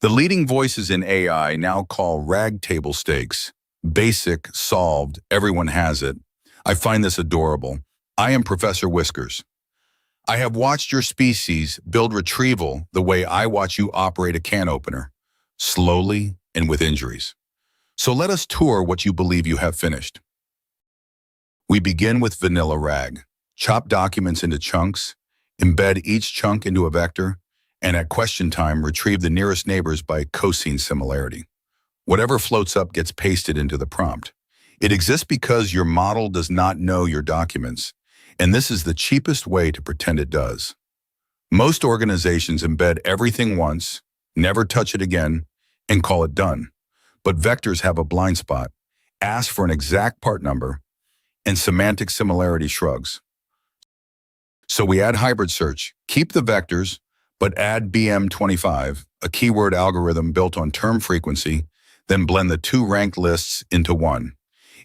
The leading voices in AI now call RAG table stakes. Basic, solved, everyone has it. I find this adorable. I am Professor Whiskers. I have watched your species build retrieval the way I watch you operate a can opener, slowly and with injuries. So let us tour what you believe you have finished. We begin with vanilla RAG. Chop documents into chunks, embed each chunk into a vector, and at question time, retrieve the nearest neighbors by cosine similarity. Whatever floats up gets pasted into the prompt. It exists because your model does not know your documents, and this is the cheapest way to pretend it does. Most organizations embed everything once, never touch it again, and call it done. But vectors have a blind spot, ask for an exact part number, and semantic similarity shrugs. So we add hybrid search, keep the vectors, but add BM25, a keyword algorithm built on term frequency, then blend the two ranked lists into one.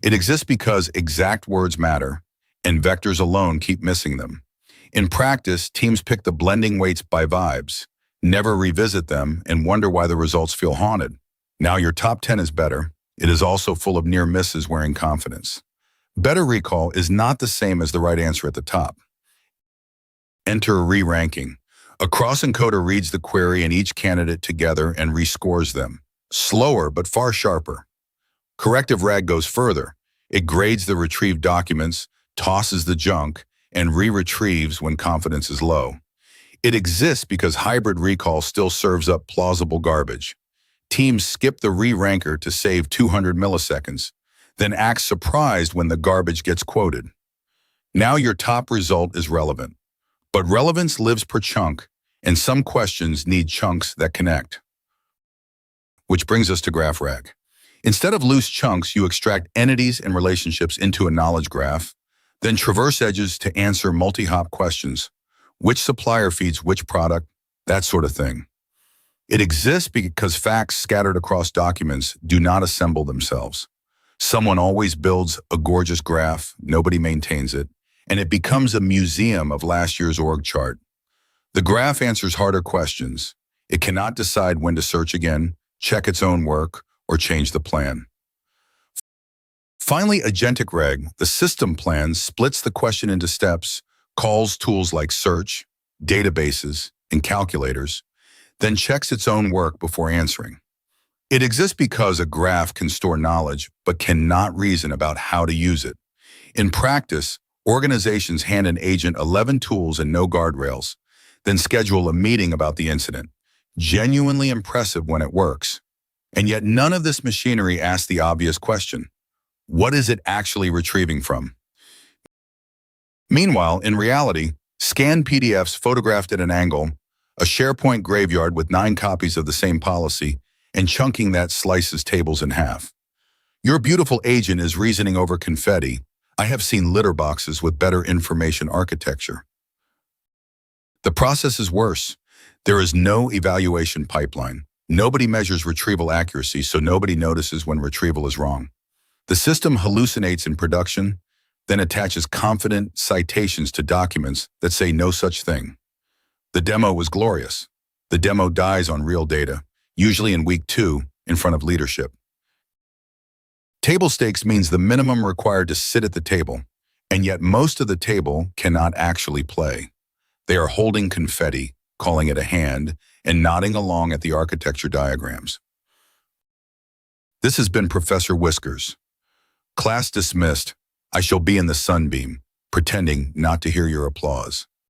It exists because exact words matter, and vectors alone keep missing them. In practice, teams pick the blending weights by vibes, never revisit them, and wonder why the results feel haunted. Now your top 10 is better. It is also full of near misses wearing confidence. Better recall is not the same as the right answer at the top. Enter re-ranking. A cross-encoder reads the query and each candidate together and rescores them. Slower, but far sharper. Corrective RAG goes further. It grades the retrieved documents, tosses the junk, and re-retrieves when confidence is low. It exists because hybrid recall still serves up plausible garbage. Teams skip the re-ranker to save 200 milliseconds, then act surprised when the garbage gets quoted. Now your top result is relevant. But relevance lives per chunk, and some questions need chunks that connect. Which brings us to graph RAG. Instead of loose chunks, you extract entities and relationships into a knowledge graph, then traverse edges to answer multi-hop questions. Which supplier feeds which product? That sort of thing. It exists because facts scattered across documents do not assemble themselves. Someone always builds a gorgeous graph, nobody maintains it, and it becomes a museum of last year's org chart. The graph answers harder questions. It cannot decide when to search again, check its own work, or change the plan. Finally, agentic RAG, the system plan, splits the question into steps, calls tools like search, databases, and calculators, then checks its own work before answering. It exists because a graph can store knowledge, but cannot reason about how to use it. In practice, organizations hand an agent 11 tools and no guardrails, then schedule a meeting about the incident. Genuinely impressive when it works. And yet none of this machinery asks the obvious question. What is it actually retrieving from? Meanwhile, in reality, scanned PDFs photographed at an angle, a SharePoint graveyard with 9 copies of the same policy, and chunking that slices tables in half. Your beautiful agent is reasoning over confetti. I have seen litter boxes with better information architecture. The process is worse. There is no evaluation pipeline. Nobody measures retrieval accuracy, so nobody notices when retrieval is wrong. The system hallucinates in production, then attaches confident citations to documents that say no such thing. The demo was glorious. The demo dies on real data, usually in week 2, in front of leadership. Table stakes means the minimum required to sit at the table, and yet most of the table cannot actually play. They are holding confetti, calling it a hand, and nodding along at the architecture diagrams. This has been Professor Whiskers. Class dismissed. I shall be in the sunbeam, pretending not to hear your applause.